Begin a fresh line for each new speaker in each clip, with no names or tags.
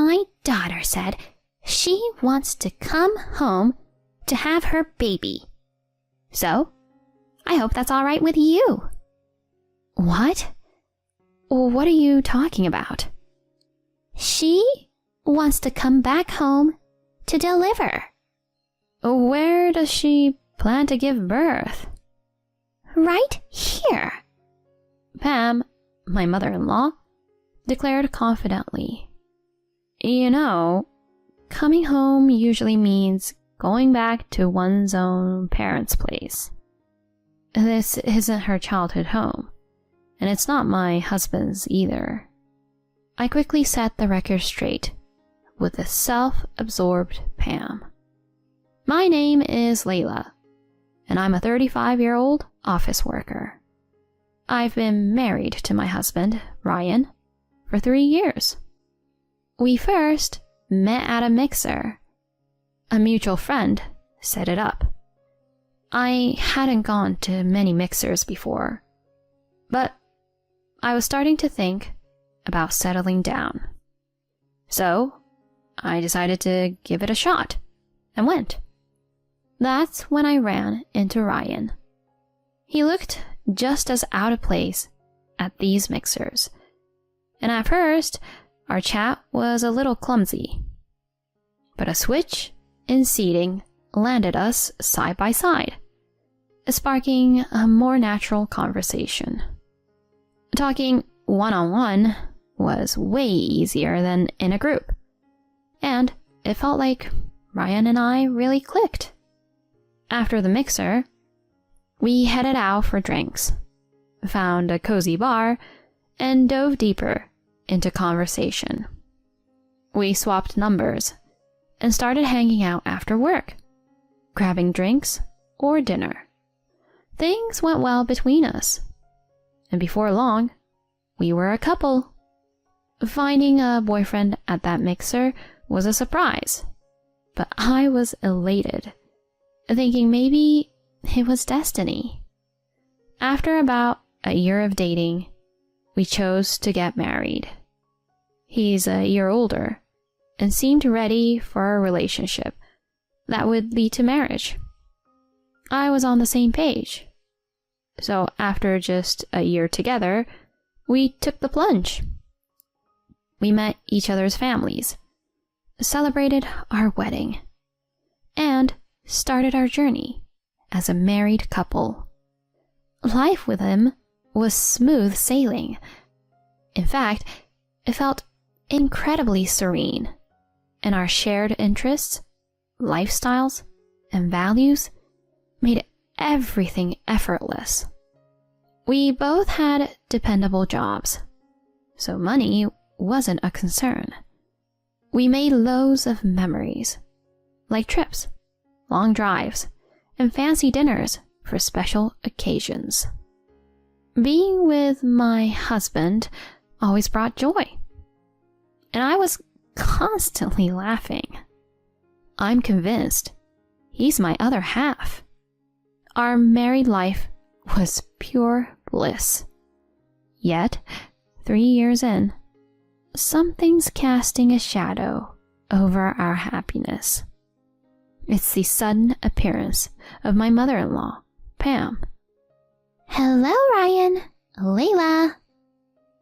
My daughter said she wants to come home to have her baby. So, I hope that's all right with you."
"What? What are you talking about?"
"She wants to come back home to deliver."
"Where does she plan to give birth?"
"Right here."
Pam, my mother-in-law, declared confidently, "You know, coming home usually means going back to one's own parents' place. This isn't her childhood home, and it's not my husband's either." I quickly set the record straight with the self-absorbed Pam. "My name is Layla, and I'm a 35-year-old office worker. I've been married to my husband, Ryan, for 3 years. We first met at a mixer. A mutual friend set it up. I hadn't gone to many mixers before, but I was starting to think about settling down. So I decided to give it a shot and went. That's when I ran into Ryan. He looked just as out of place at these mixers, and at first our chat was a little clumsy. But a switch in seating landed us side by side, sparking a more natural conversation. Talking one-on-one was way easier than in a group, and it felt like Ryan and I really clicked. After the mixer, we headed out for drinks, found a cozy bar, and dove deeper into conversation. We swapped numbers and started hanging out after work, grabbing drinks or dinner. Things went well between us, and before long, we were a couple. Finding a boyfriend at that mixer was a surprise, but I was elated, thinking maybe it was destiny. After about a year of dating, we chose to get married. He's a year older and seemed ready for a relationship that would lead to marriage. I was on the same page. So after just a year together, we took the plunge. We met each other's families, celebrated our wedding, and started our journey as a married couple. Life with him was smooth sailing. In fact, it felt incredibly serene, and our shared interests, lifestyles, and values made everything effortless. We both had dependable jobs, so money wasn't a concern. We made loads of memories, like trips, long drives, and fancy dinners for special occasions. Being with my husband always brought joy, and I was constantly laughing. I'm convinced he's my other half. Our married life was pure bliss. Yet, 3 years in, something's casting a shadow over our happiness. It's the sudden appearance of my mother-in-law, Pam.
"Hello, Ryan. Layla."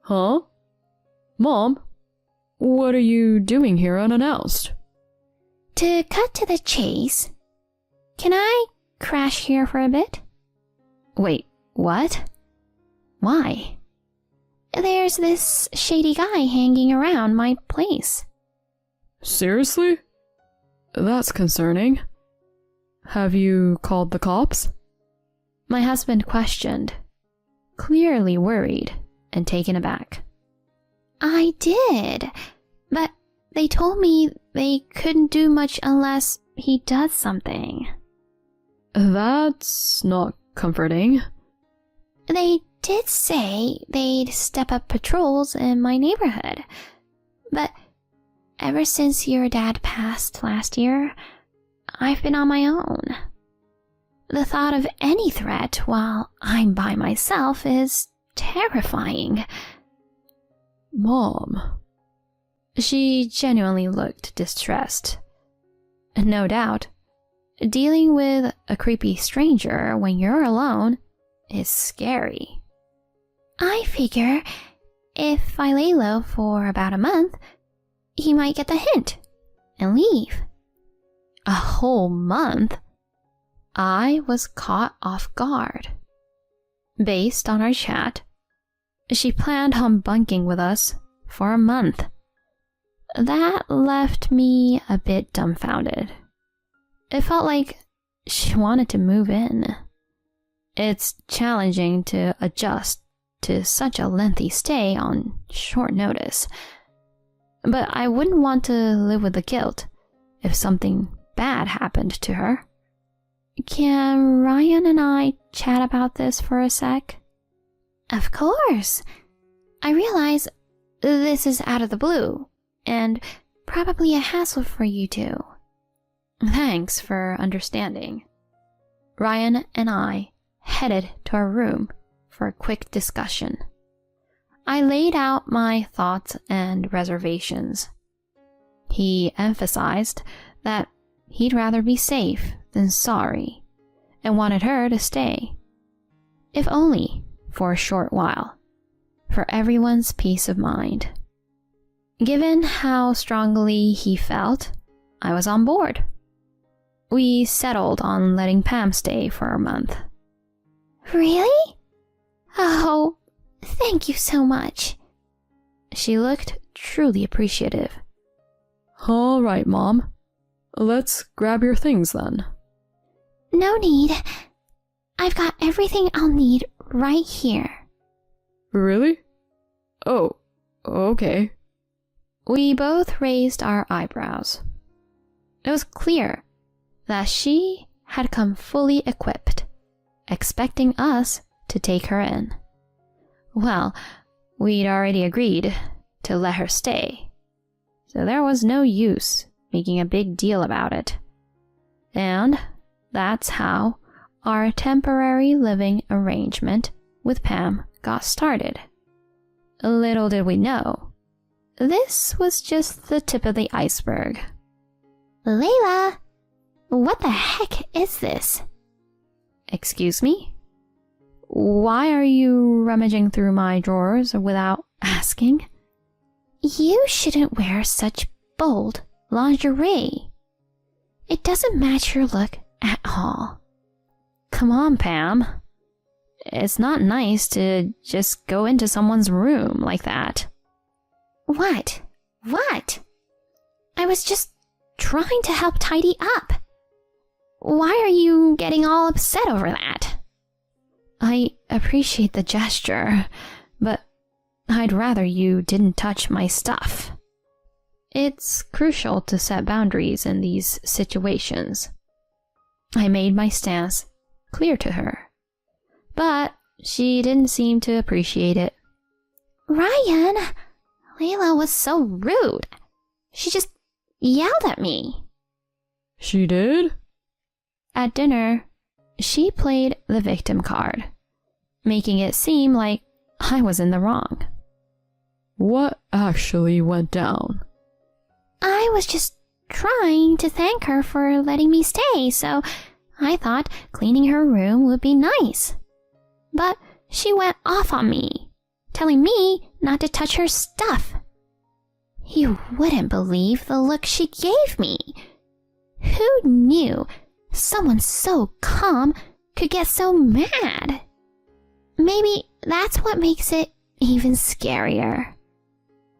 "Huh? Mom, what are you doing here unannounced?"
"To cut to the chase, can I crash here for a bit?"
"Wait, what? Why?"
"There's this shady guy hanging around my place."
"Seriously? That's concerning. Have you called the cops?" My husband questioned, clearly worried and taken aback.
"I did, but they told me they couldn't do much unless he does something."
"That's not comforting."
"They did say they'd step up patrols in my neighborhood, but ever since your dad passed last year, I've been on my own. The thought of any threat while I'm by myself is terrifying."
"Mom." She genuinely looked distressed. No doubt, dealing with a creepy stranger when you're alone is scary.
I figure if I lay low for about a month, he might get the hint and leave.
A whole month? I was caught off guard. Based on our chat, she planned on bunking with us for a month. That left me a bit dumbfounded. It felt like she wanted to move in. It's challenging to adjust to such a lengthy stay on short notice. But I wouldn't want to live with the guilt if something bad happened to her. Can Ryan and I chat about this for a sec?
Of course. I realize this is out of the blue, and probably a hassle for you two.
Thanks for understanding. Ryan and I headed to our room for a quick discussion. I laid out my thoughts and reservations. He emphasized that he'd rather be safe than sorry and wanted her to stay, if only for a short while, for everyone's peace of mind. Given how strongly he felt, I was on board. We settled on letting Pam stay for a month.
Really? Oh, thank you so much.
She looked truly appreciative.
All right, Mom. Let's grab your things then.
No need. I've got everything I'll need right here.
Really? Oh, okay.
We both raised our eyebrows. It was clear that she had come fully equipped, expecting us to take her in. Well, we'd already agreed to let her stay, so there was no use making a big deal about it. And that's how our temporary living arrangement with Pam got started. Little did we know, this was just the tip of the iceberg.
Layla, what the heck is this?
Excuse me? Why are you rummaging through my drawers without asking?
You shouldn't wear such bold lingerie. It doesn't match your look at all.
Come on, Pam. It's not nice to just go into someone's room like that.
What? What? I was just trying to help tidy up. Why are you getting all upset over that?
I appreciate the gesture, but I'd rather you didn't touch my stuff. It's crucial to set boundaries in these situations. I made my stance clear to her, but she didn't seem to appreciate it.
Ryan, Layla was so rude. She just yelled at me.
She did?
At dinner, she played the victim card, making it seem like I was in the wrong.
What actually went down?
I was just trying to thank her for letting me stay, so I thought cleaning her room would be nice. But she went off on me, telling me not to touch her stuff. You wouldn't believe the look she gave me. Who knew someone so calm could get so mad? Maybe that's what makes it even scarier.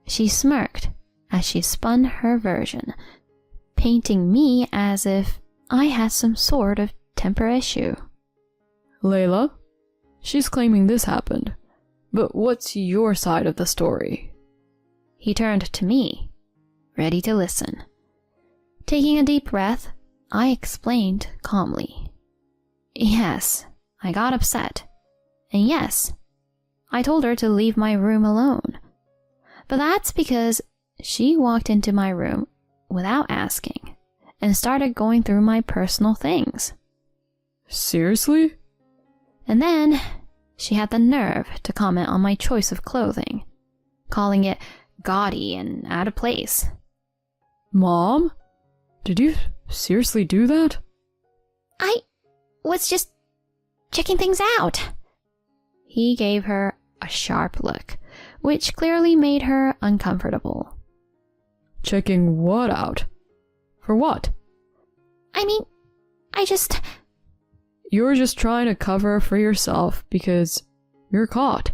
She smirked as she spun her version, painting me as if I had some sort of temper issue.
Layla, she's claiming this happened, but what's your side of the story?
He turned to me, ready to listen. Taking a deep breath, I explained calmly. Yes, I got upset. And yes, I told her to leave my room alone. But that's because she walked into my room without asking and started going through my personal things.
Seriously?
And then she had the nerve to comment on my choice of clothing, calling it gaudy and out of place.
Mom? Did you seriously do that?
I was just checking things out.
He gave her a sharp look, which clearly made her uncomfortable.
Checking what out? For what?
I mean,
You're just trying to cover for yourself because you're caught.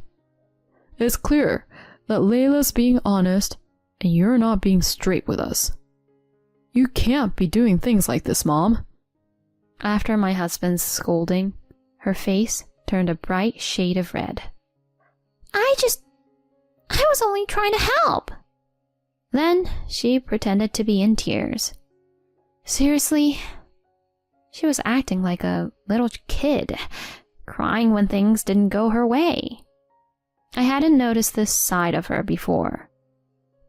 It's clear that Layla's being honest and you're not being straight with us. You can't be doing things like this, Mom.
After my husband's scolding, her face turned a bright shade of red.
I was only trying to help.
Then she pretended to be in tears. Seriously, she was acting like a little kid, crying when things didn't go her way. I hadn't noticed this side of her before.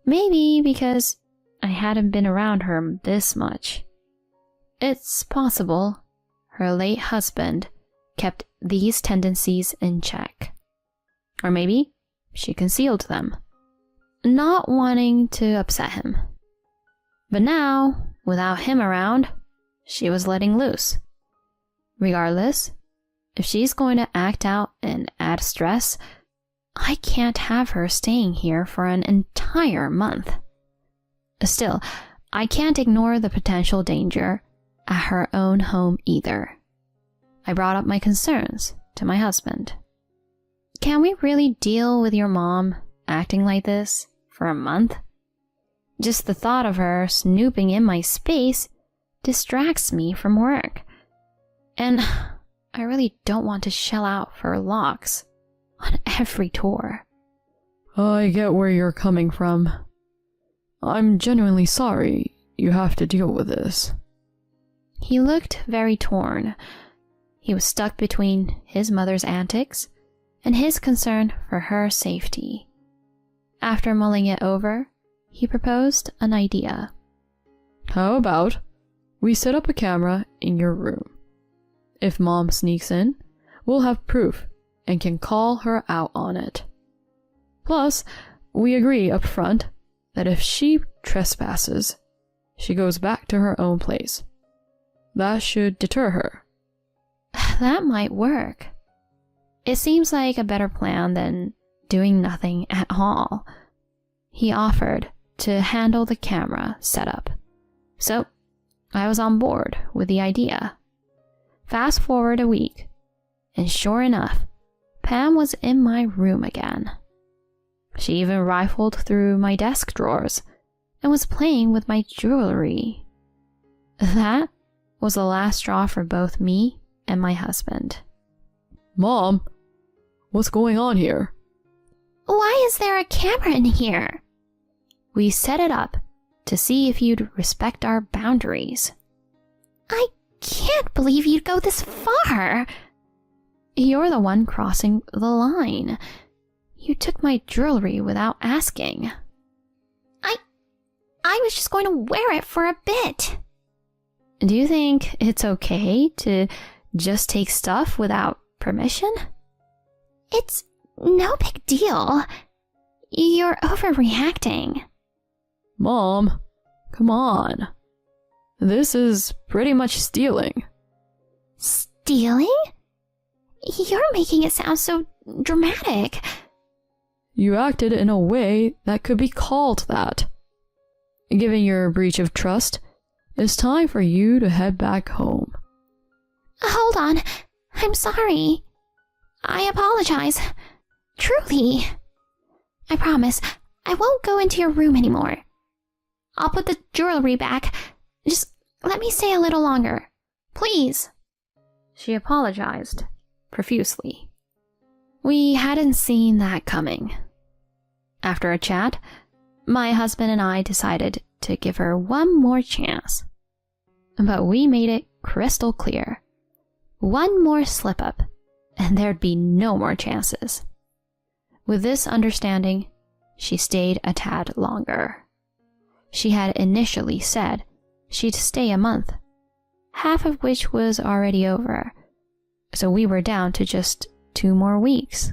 Maybe because I hadn't been around her this much. It's possible her late husband kept these tendencies in check. Or maybe she concealed them, not wanting to upset him. But now, without him around, she was letting loose. Regardless, if she's going to act out and add stress, I can't have her staying here for an entire month. Still, I can't ignore the potential danger at her own home either. I brought up my concerns to my husband. Can we really deal with your mom acting like this for a month? Just the thought of her snooping in my space distracts me from work. And I really don't want to shell out for locks on every tour.
I get where you're coming from. I'm genuinely sorry you have to deal with this.
He looked very torn. He was stuck between his mother's antics and his concern for her safety. After mulling it over, he proposed an idea.
How about we set up a camera in your room? If Mom sneaks in, we'll have proof and can call her out on it. Plus, we agree up front that if she trespasses, she goes back to her own place. That should deter her.
That might work. It seems like a better plan than doing nothing at all. He offered to handle the camera setup, so I was on board with the idea. Fast forward a week, and sure enough, Pam was in my room again. She even rifled through my desk drawers and was playing with my jewelry. That was the last straw for both me and my husband.
Mom, what's going on here?
Why is there a camera in here?
We set it up to see if you'd respect our boundaries.
I can't believe you'd go this far.
You're the one crossing the line. You took my jewelry without asking.
I was just going to wear it for a bit.
Do you think it's okay to just take stuff without permission?
It's no big deal. You're overreacting.
Mom, come on. This is pretty much stealing.
Stealing? You're making it sound so dramatic.
You acted in a way that could be called that. Given your breach of trust, it's time for you to head back home.
Hold on. I'm sorry. I apologize. Truly. I promise I won't go into your room anymore. I'll put the jewelry back. Just let me stay a little longer. Please.
She apologized profusely. We hadn't seen that coming. After a chat, my husband and I decided to give her one more chance. But we made it crystal clear. One more slip up, and there'd be no more chances. With this understanding, she stayed a tad longer. She had initially said she'd stay a month, half of which was already over, so we were down to just 2 more weeks.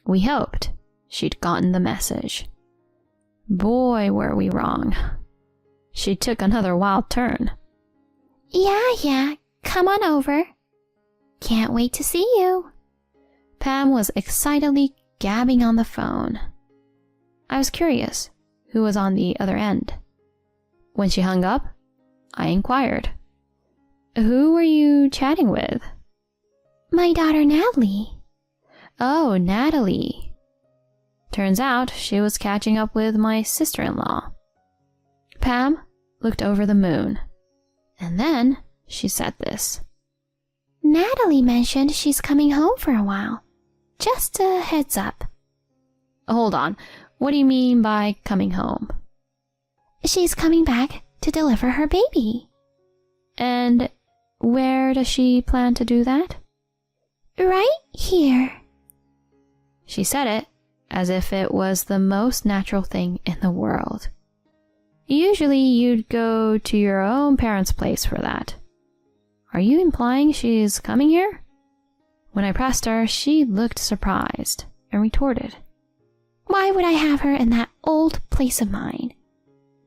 We hoped she'd gotten the message. Boy, were we wrong. She took another wild turn.
Yeah, come on over. Can't wait to see you.
Pam was excitedly gabbing on the phone. I was curious who was on the other end. When she hung up, I inquired, "Who were you chatting with?"
My daughter Natalie.
Oh, Natalie. Turns out she was catching up with my sister-in-law. Pam looked over the moon, and then she said this.
Natalie mentioned she's coming home for a while. Just a heads up.
Hold on, what do you mean by coming home?
She's coming back to deliver her baby.
And where does she plan to do that?
Right here.
She said it as if it was the most natural thing in the world. Usually you'd go to your own parents' place for that. Are you implying she's coming here? When I pressed her, she looked surprised and retorted,
Why would I have her in that old place of mine?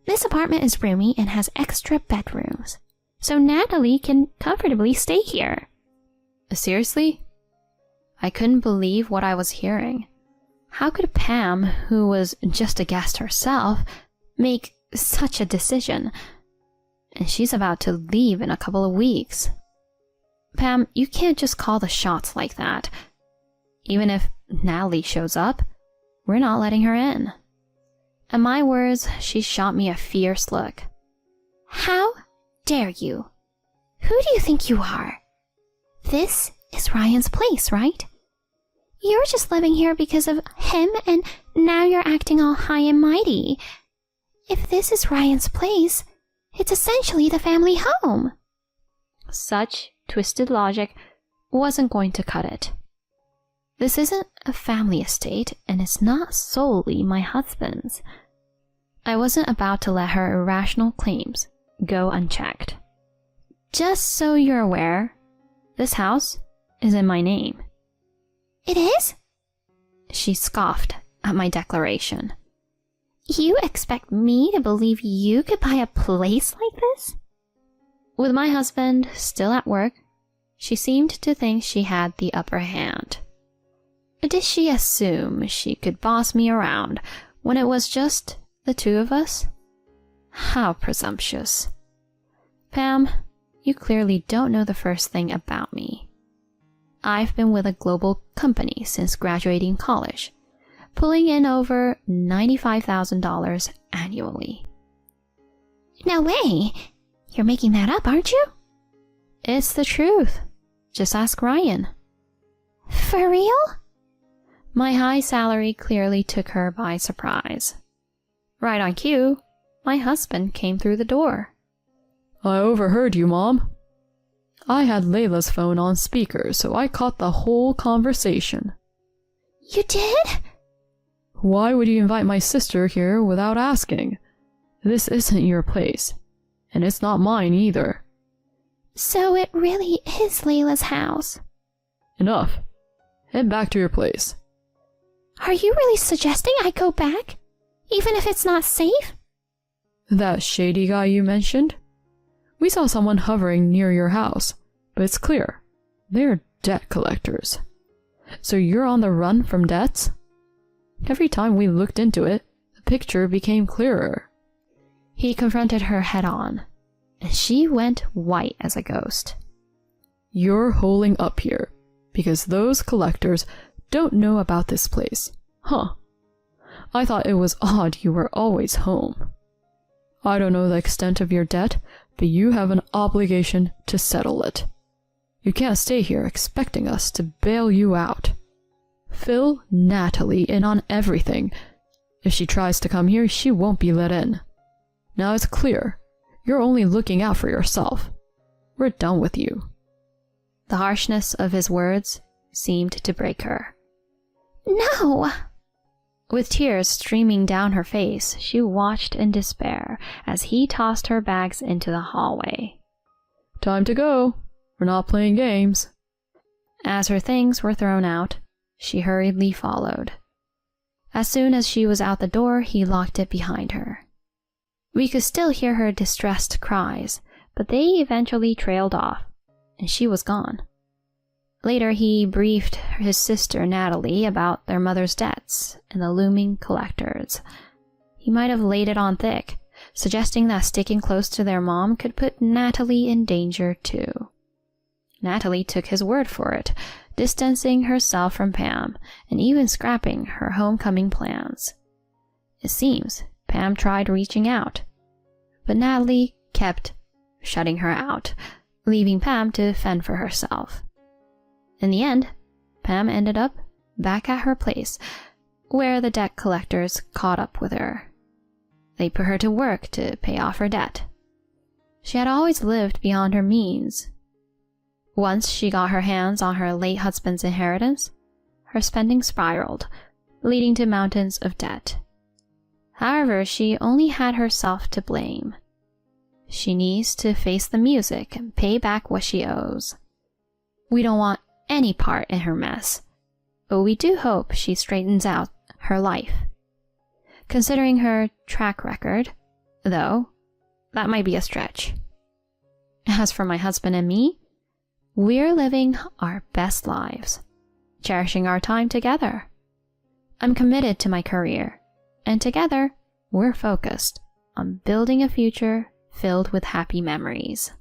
This apartment is roomy and has extra bedrooms, so Natalie can comfortably stay here.
Seriously? I couldn't believe what I was hearing. How could Pam, who was just a guest herself, make such a decision? And she's about to leave in a couple of weeks. Pam, you can't just call the shots like that. Even if Natalie shows up, we're not letting her in. At my words, she shot me a fierce look.
How dare you? Who do you think you are? This is Ryan's place, right? You're just living here because of him, and now you're acting all high and mighty. If this is Ryan's place, it's essentially the family home.
Such twisted logic wasn't going to cut it. This isn't a family estate, and it's not solely my husband's. I wasn't about to let her irrational claims go unchecked. Just so you're aware, this house is in my name.
It is?
She scoffed at my declaration.
You expect me to believe you could buy a place like this?
With my husband still at work, she seemed to think she had the upper hand. Did she assume she could boss me around when it was just the two of us? How presumptuous. Pam, you clearly don't know the first thing about me. I've been with a global company since graduating college, pulling in over $95,000 annually.
No way! You're making that up, aren't you?
It's the truth. Just ask Ryan.
For real?
My high salary clearly took her by surprise. Right on cue, my husband came through the door.
I overheard you, Mom. I had Layla's phone on speaker, so I caught the whole conversation.
You did?
Why would you invite my sister here without asking? This isn't your place, and it's not mine either.
So it really is Layla's house.
Enough. Head back to your place.
Are you really suggesting I go back? Even if it's not safe?
That shady guy you mentioned? We saw someone hovering near your house, but it's clear. They're debt collectors. So you're on the run from debts? Every time we looked into it, the picture became clearer.
He confronted her head on, and she went white as a ghost.
You're holding up here, because those collectors don't know about this place. Huh. I thought it was odd you were always home. I don't know the extent of your debt, but you have an obligation to settle it. You can't stay here expecting us to bail you out. Fill Natalie in on everything. If she tries to come here, she won't be let in. Now it's clear. You're only looking out for yourself. We're done with you.
The harshness of his words seemed to break her.
No!
With tears streaming down her face, she watched in despair as he tossed her bags into the hallway.
Time to go. We're not playing games.
As her things were thrown out, she hurriedly followed. As soon as she was out the door, he locked it behind her. We could still hear her distressed cries, but they eventually trailed off, and she was gone. Later, he briefed his sister Natalie about their mother's debts and the looming collectors. He might have laid it on thick, suggesting that sticking close to their mom could put Natalie in danger too. Natalie took his word for it, distancing herself from Pam and even scrapping her homecoming plans. It seems Pam tried reaching out, but Natalie kept shutting her out, leaving Pam to fend for herself. In the end, Pam ended up back at her place, where the debt collectors caught up with her. They put her to work to pay off her debt. She had always lived beyond her means. Once she got her hands on her late husband's inheritance, her spending spiraled, leading to mountains of debt. However, she only had herself to blame. She needs to face the music and pay back what she owes. We don't want any part in her mess, but we do hope she straightens out her life. Considering her track record, though, that might be a stretch. As for my husband and me, we're living our best lives, cherishing our time together. I'm committed to my career, and together, we're focused on building a future filled with happy memories.